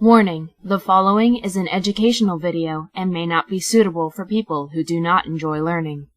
Warning, the following is an educational video and may not be suitable for people who do not enjoy learning.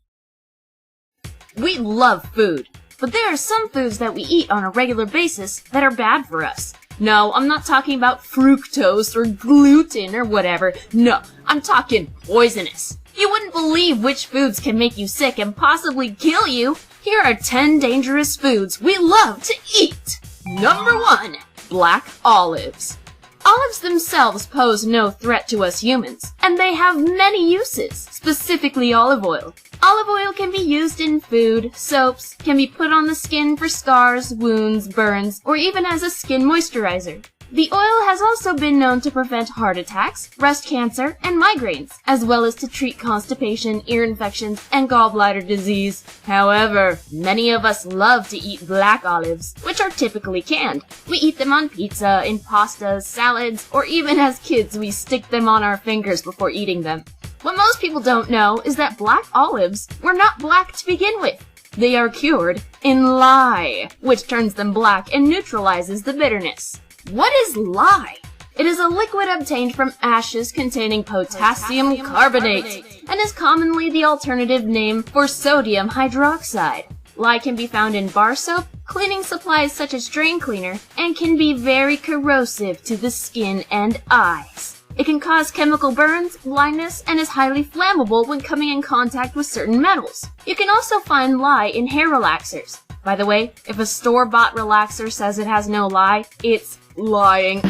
We love food, but there are some foods that we eat on a regular basis that are bad for us. No, I'm not talking about fructose or gluten or whatever. No, I'm talking poisonous. You wouldn't believe which foods can make you sick and possibly kill you. Here are 10 dangerous foods we love to eat. Number 1. Black olives. Olives themselves pose no threat to us humans, and they have many uses, specifically olive oil. Olive oil can be used in food, soaps, can be put on the skin for scars, wounds, burns, or even as a skin moisturizer. The oil has also been known to prevent heart attacks, breast cancer, and migraines, as well as to treat constipation, ear infections, and gallbladder disease. However, many of us love to eat black olives, which are typically canned. We eat them on pizza, in pastas, salads, or even as kids we stick them on our fingers before eating them. What most people don't know is that black olives were not black to begin with. They are cured in lye, which turns them black and neutralizes the bitterness. What is lye? It is a liquid obtained from ashes containing potassium carbonate and is commonly the alternative name for sodium hydroxide. Lye can be found in bar soap, cleaning supplies such as drain cleaner, and can be very corrosive to the skin and eyes. It can cause chemical burns, blindness, and is highly flammable when coming in contact with certain metals. You can also find lye in hair relaxers. By the way, if a store-bought relaxer says it has no lye, it's lying.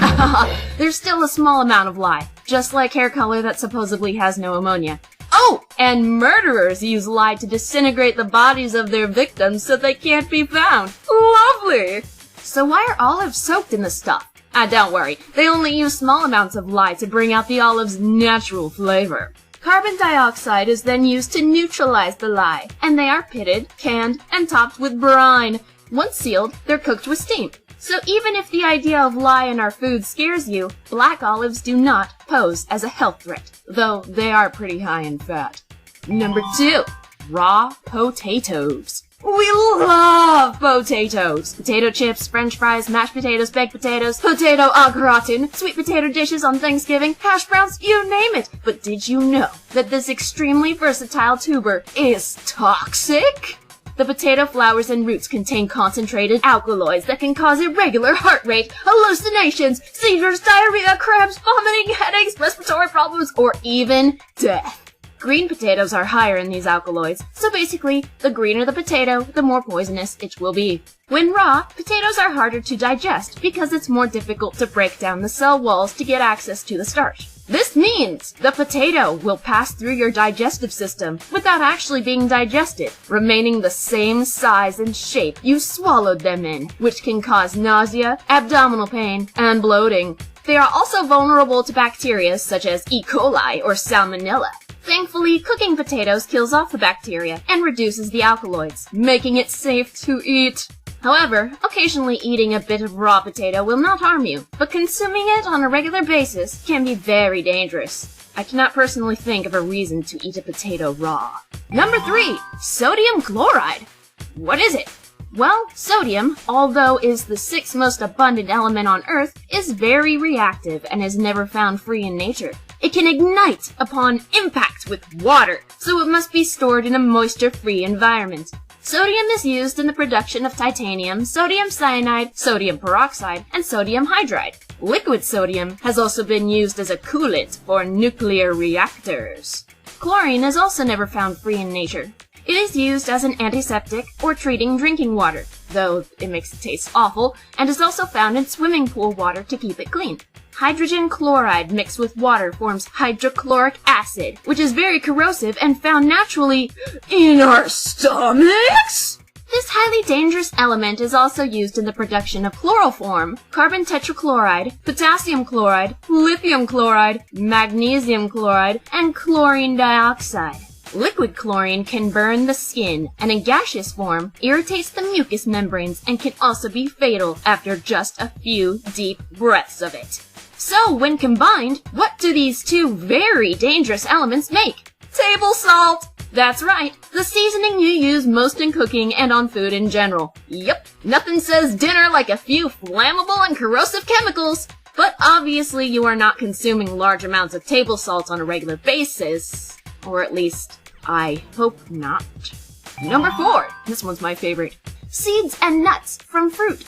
There's still a small amount of lye, just like hair color that supposedly has no ammonia. Oh, and murderers use lye to disintegrate the bodies of their victims so they can't be found. Lovely! So why are olives soaked in this stuff? Don't worry, they only use small amounts of lye to bring out the olive's natural flavor. Carbon dioxide is then used to neutralize the lye, and they are pitted, canned, and topped with brine. Once sealed, they're cooked with steam. So even if the idea of lye in our food scares you, black olives do not pose as a health threat, though they are pretty high in fat. Number 2. Raw potatoes. We love potatoes! Potato chips, french fries, mashed potatoes, baked potatoes, potato au gratin, sweet potato dishes on Thanksgiving, hash browns, you name it! But did you know that this extremely versatile tuber is toxic? The potato flowers and roots contain concentrated alkaloids that can cause irregular heart rate, hallucinations, seizures, diarrhea, cramps, vomiting, headaches, respiratory problems, or even death. Green potatoes are higher in these alkaloids, so basically, the greener the potato, the more poisonous it will be. When raw, potatoes are harder to digest because it's more difficult to break down the cell walls to get access to the starch. This means the potato will pass through your digestive system without actually being digested, remaining the same size and shape you swallowed them in, which can cause nausea, abdominal pain, and bloating. They are also vulnerable to bacteria such as E. coli or salmonella. Thankfully, cooking potatoes kills off the bacteria and reduces the alkaloids, making it safe to eat. However, occasionally eating a bit of raw potato will not harm you, but consuming it on a regular basis can be very dangerous. I cannot personally think of a reason to eat a potato raw. Number 3. Sodium chloride. What is it? Well, sodium, although is the 6th most abundant element on Earth, is very reactive and is never found free in nature. It can ignite upon impact with water, so it must be stored in a moisture-free environment. Sodium is used in the production of titanium, sodium cyanide, sodium peroxide, and sodium hydride. Liquid sodium has also been used as a coolant for nuclear reactors. Chlorine is also never found free in nature. It is used as an antiseptic or treating drinking water, though it makes it taste awful, and is also found in swimming pool water to keep it clean. Hydrogen chloride mixed with water forms hydrochloric acid, which is very corrosive and found naturally in our stomachs. This highly dangerous element is also used in the production of chloroform, carbon tetrachloride, potassium chloride, lithium chloride, magnesium chloride, and chlorine dioxide. Liquid chlorine can burn the skin, and in gaseous form, irritates the mucous membranes and can also be fatal after just a few deep breaths of it. So, when combined, what do these two very dangerous elements make? Table salt! That's right, the seasoning you use most in cooking and on food in general. Yep, nothing says dinner like a few flammable and corrosive chemicals. But obviously you are not consuming large amounts of table salt on a regular basis. Or at least, I hope not. Number 4. This one's my favorite. Seeds and nuts from fruit.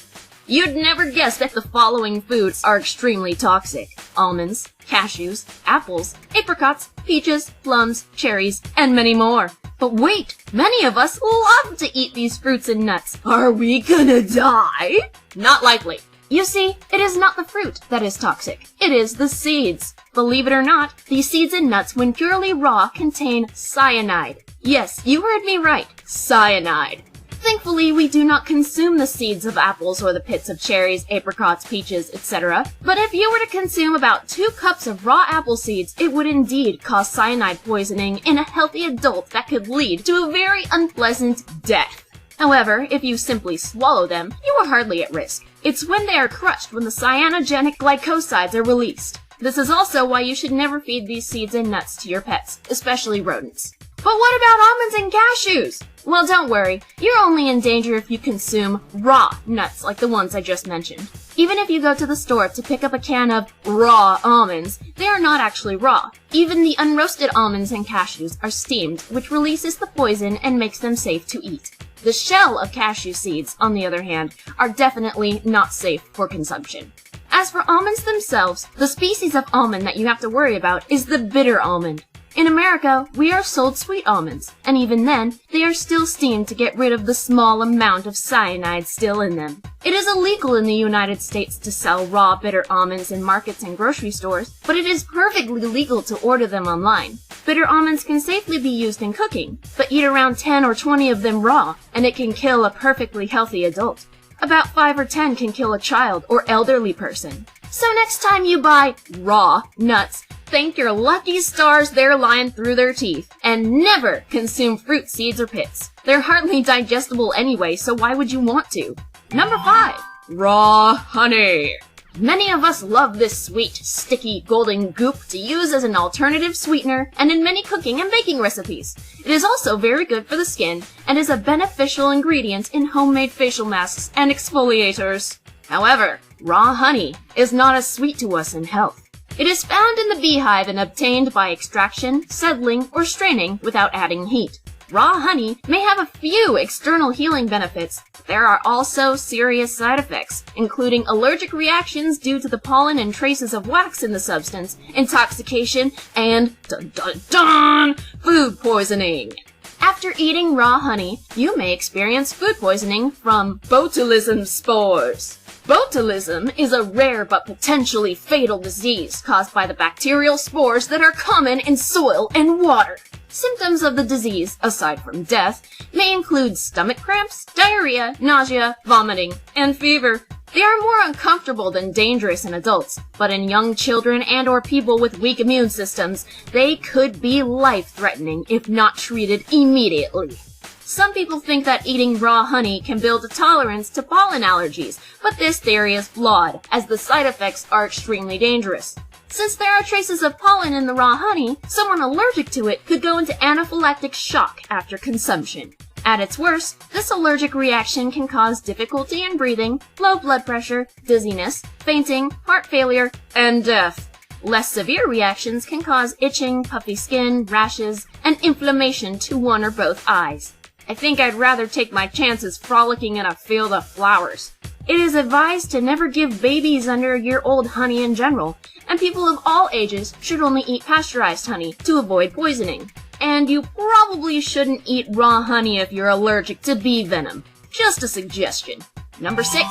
You'd never guess that the following foods are extremely toxic. Almonds, cashews, apples, apricots, peaches, plums, cherries, and many more. But wait, many of us love to eat these fruits and nuts. Are we gonna die? Not likely. You see, it is not the fruit that is toxic. It is the seeds. Believe it or not, these seeds and nuts, when purely raw, contain cyanide. Yes, you heard me right. Cyanide. Thankfully, we do not consume the seeds of apples or the pits of cherries, apricots, peaches, etc. But if you were to consume about 2 cups of raw apple seeds, it would indeed cause cyanide poisoning in a healthy adult that could lead to a very unpleasant death. However, if you simply swallow them, you are hardly at risk. It's when they are crushed when the cyanogenic glycosides are released. This is also why you should never feed these seeds and nuts to your pets, especially rodents. But what about almonds and cashews? Well, don't worry. You're only in danger if you consume raw nuts like the ones I just mentioned. Even if you go to the store to pick up a can of raw almonds, they are not actually raw. Even the unroasted almonds and cashews are steamed, which releases the poison and makes them safe to eat. The shell of cashew seeds, on the other hand, are definitely not safe for consumption. As for almonds themselves, the species of almond that you have to worry about is the bitter almond. In America, we are sold sweet almonds, and even then, they are still steamed to get rid of the small amount of cyanide still in them. It is illegal in the United States to sell raw bitter almonds in markets and grocery stores, but it is perfectly legal to order them online. Bitter almonds can safely be used in cooking, but eat around 10 or 20 of them raw, and it can kill a perfectly healthy adult. About 5 or 10 can kill a child or elderly person. So next time you buy raw nuts, thank your lucky stars they're lying through their teeth, and never consume fruit seeds or pits. They're hardly digestible anyway, so why would you want to? Number 5. Raw honey. Many of us love this sweet, sticky, golden goop to use as an alternative sweetener and in many cooking and baking recipes. It is also very good for the skin and is a beneficial ingredient in homemade facial masks and exfoliators. However, raw honey is not as sweet to us in health. It is found in the beehive and obtained by extraction, settling, or straining without adding heat. Raw honey may have a few external healing benefits, but there are also serious side effects, including allergic reactions due to the pollen and traces of wax in the substance, intoxication, and dun-dun-dun, food poisoning. After eating raw honey, you may experience food poisoning from botulism spores. Botulism is a rare but potentially fatal disease caused by the bacterial spores that are common in soil and water. Symptoms of the disease, aside from death, may include stomach cramps, diarrhea, nausea, vomiting, and fever. They are more uncomfortable than dangerous in adults, but in young children and/or people with weak immune systems, they could be life-threatening if not treated immediately. Some people think that eating raw honey can build a tolerance to pollen allergies, but this theory is flawed, as the side effects are extremely dangerous. Since there are traces of pollen in the raw honey, someone allergic to it could go into anaphylactic shock after consumption. At its worst, this allergic reaction can cause difficulty in breathing, low blood pressure, dizziness, fainting, heart failure, and death. Less severe reactions can cause itching, puffy skin, rashes, and inflammation to one or both eyes. I think I'd rather take my chances frolicking in a field of flowers. It is advised to never give babies under a year old honey in general, and people of all ages should only eat pasteurized honey to avoid poisoning. And you probably shouldn't eat raw honey if you're allergic to bee venom. Just a suggestion. Number 6.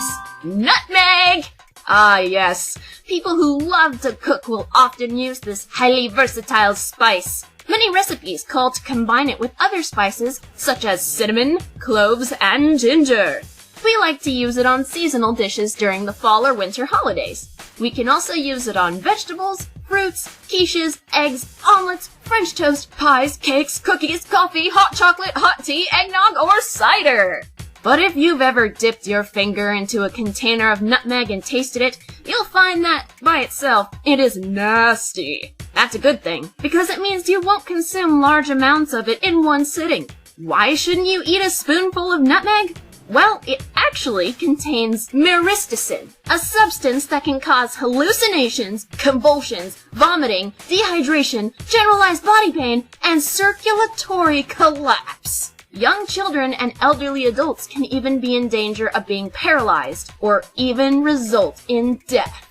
Nutmeg! Ah yes, people who love to cook will often use this highly versatile spice. Many recipes call to combine it with other spices, such as cinnamon, cloves, and ginger. We like to use it on seasonal dishes during the fall or winter holidays. We can also use it on vegetables, fruits, quiches, eggs, omelets, French toast, pies, cakes, cookies, coffee, hot chocolate, hot tea, eggnog, or cider. But if you've ever dipped your finger into a container of nutmeg and tasted it, you'll find that, by itself, it is nasty. That's a good thing, because it means you won't consume large amounts of it in one sitting. Why shouldn't you eat a spoonful of nutmeg? Well, it actually contains myristicin, a substance that can cause hallucinations, convulsions, vomiting, dehydration, generalized body pain, and circulatory collapse. Young children and elderly adults can even be in danger of being paralyzed, or even result in death.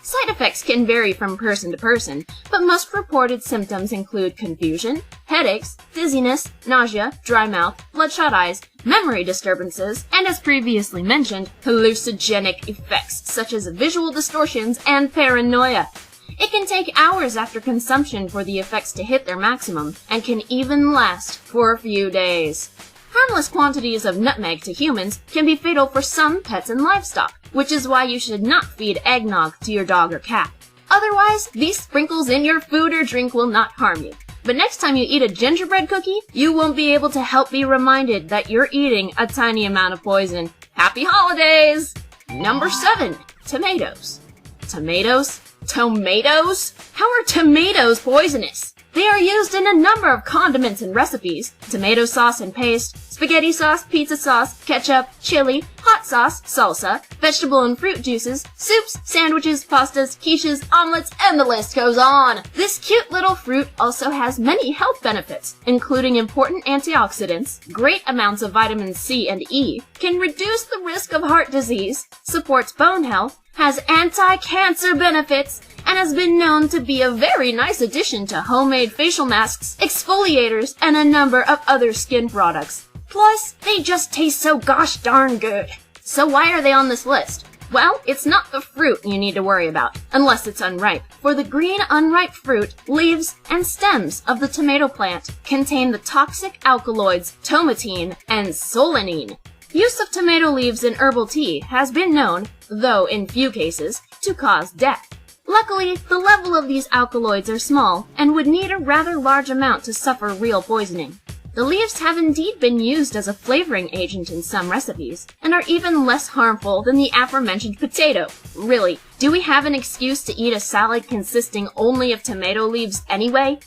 Side effects can vary from person to person, but most reported symptoms include confusion, headaches, dizziness, nausea, dry mouth, bloodshot eyes, memory disturbances, and as previously mentioned, hallucinogenic effects such as visual distortions and paranoia. It can take hours after consumption for the effects to hit their maximum, and can even last for a few days. Harmless quantities of nutmeg to humans can be fatal for some pets and livestock, which is why you should not feed eggnog to your dog or cat. Otherwise, these sprinkles in your food or drink will not harm you. But next time you eat a gingerbread cookie, you won't be able to help be reminded that you're eating a tiny amount of poison. Happy holidays! Number 7. Tomatoes. Tomatoes? Tomatoes? How are tomatoes poisonous? They are used in a number of condiments and recipes: tomato sauce and paste, spaghetti sauce, pizza sauce, ketchup, chili, hot sauce, salsa, vegetable and fruit juices, soups, sandwiches, pastas, quiches, omelets, and the list goes on. This cute little fruit also has many health benefits, including important antioxidants, great amounts of vitamin C and E, can reduce the risk of heart disease, supports bone health, has anti-cancer benefits, and has been known to be a very nice addition to homemade facial masks, exfoliators, and a number of other skin products. Plus, they just taste so gosh darn good. So why are they on this list? Well, it's not the fruit you need to worry about, unless it's unripe. For the green unripe fruit, leaves, and stems of the tomato plant contain the toxic alkaloids tomatine and solanine. Use of tomato leaves in herbal tea has been known, though in few cases, to cause death. Luckily, the level of these alkaloids are small and would need a rather large amount to suffer real poisoning. The leaves have indeed been used as a flavoring agent in some recipes, and are even less harmful than the aforementioned potato. Really, do we have an excuse to eat a salad consisting only of tomato leaves anyway?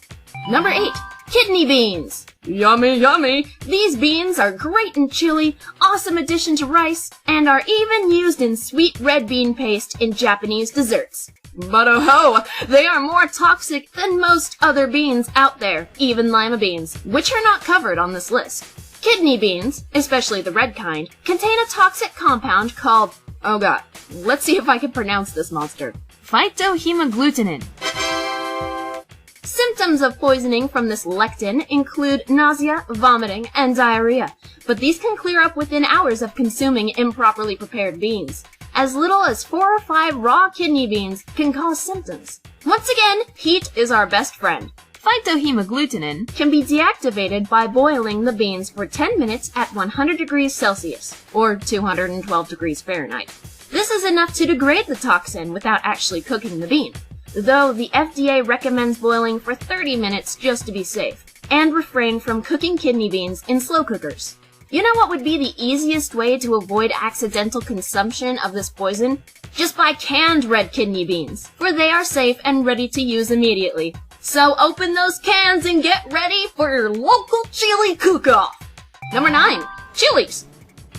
Number 8. Kidney beans. Yummy, yummy! These beans are great in chili, awesome addition to rice, and are even used in sweet red bean paste in Japanese desserts. But oh ho, they are more toxic than most other beans out there, even lima beans, which are not covered on this list. Kidney beans, especially the red kind, contain a toxic compound called, oh god, let's see if I can pronounce this monster, phytohemagglutinin. Symptoms of poisoning from this lectin include nausea, vomiting, and diarrhea, but these can clear up within hours of consuming improperly prepared beans. As little as 4 or 5 raw kidney beans can cause symptoms. Once again, heat is our best friend. Phytohemagglutinin can be deactivated by boiling the beans for 10 minutes at 100 degrees Celsius, or 212 degrees Fahrenheit. This is enough to degrade the toxin without actually cooking the bean, though the FDA recommends boiling for 30 minutes just to be safe, and refrain from cooking kidney beans in slow cookers. You know what would be the easiest way to avoid accidental consumption of this poison? Just buy canned red kidney beans, for they are safe and ready to use immediately. So open those cans and get ready for your local chili cook-off! Number 9. Chilies.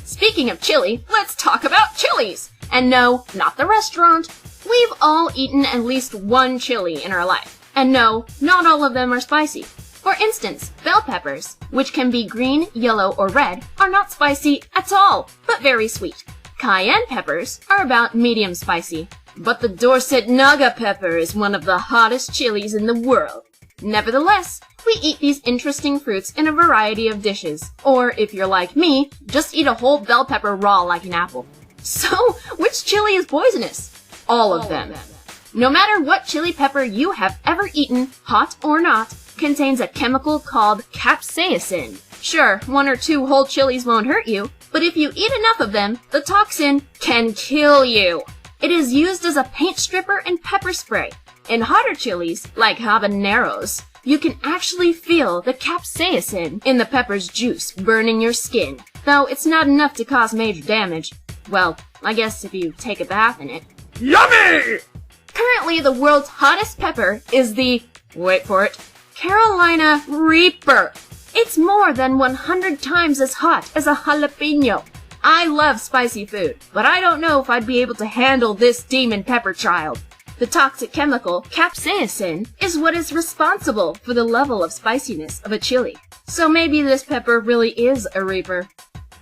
Speaking of chili, let's talk about chilies! And no, not the restaurant. We've all eaten at least one chili in our life. And no, not all of them are spicy. For instance, bell peppers, which can be green, yellow, or red, are not spicy at all, but very sweet. Cayenne peppers are about medium spicy, but the Dorset Naga pepper is one of the hottest chilies in the world. Nevertheless, we eat these interesting fruits in a variety of dishes, or if you're like me, just eat a whole bell pepper raw like an apple. So, which chili is poisonous? All of them. No matter what chili pepper you have ever eaten, hot or not, contains a chemical called capsaicin. Sure, 1 or 2 whole chilies won't hurt you, but if you eat enough of them, the toxin can kill you. It is used as a paint stripper and pepper spray. In hotter chilies, like habaneros, you can actually feel the capsaicin in the pepper's juice burning your skin, though it's not enough to cause major damage. Well, I guess if you take a bath in it. Yummy! Currently, the world's hottest pepper is the, wait for it, Carolina Reaper. It's more than 100 times as hot as a jalapeno. I love spicy food, but I don't know if I'd be able to handle this demon pepper child. The toxic chemical, capsaicin, is what is responsible for the level of spiciness of a chili. So maybe this pepper really is a reaper.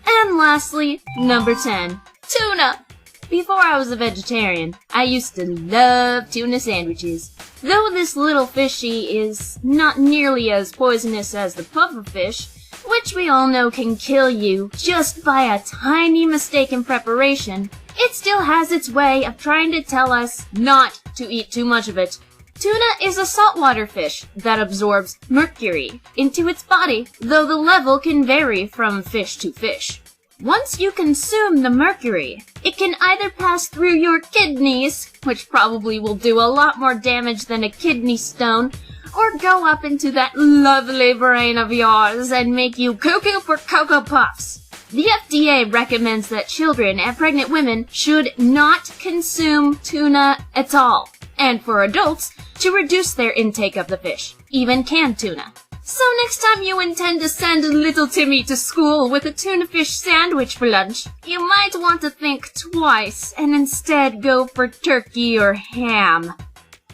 And lastly, number 10, tuna. Before I was a vegetarian, I used to love tuna sandwiches. Though this little fishy is not nearly as poisonous as the pufferfish, which we all know can kill you just by a tiny mistake in preparation, it still has its way of trying to tell us not to eat too much of it. Tuna is a saltwater fish that absorbs mercury into its body, though the level can vary from fish to fish. Once you consume the mercury, it can either pass through your kidneys, which probably will do a lot more damage than a kidney stone, or go up into that lovely brain of yours and make you cuckoo for Cocoa Puffs. The FDA recommends that children and pregnant women should not consume tuna at all, and for adults, to reduce their intake of the fish, even canned tuna. So next time you intend to send little Timmy to school with a tuna fish sandwich for lunch, you might want to think twice and instead go for turkey or ham.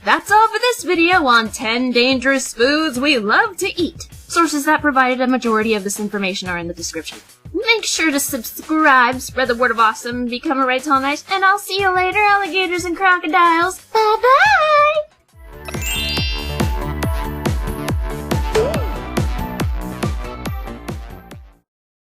That's all for this video on 10 dangerous foods we love to eat. Sources that provided a majority of this information are in the description. Make sure to subscribe, spread the word of awesome, become a Reitanna, and I'll see you later, alligators and crocodiles. Bye-bye!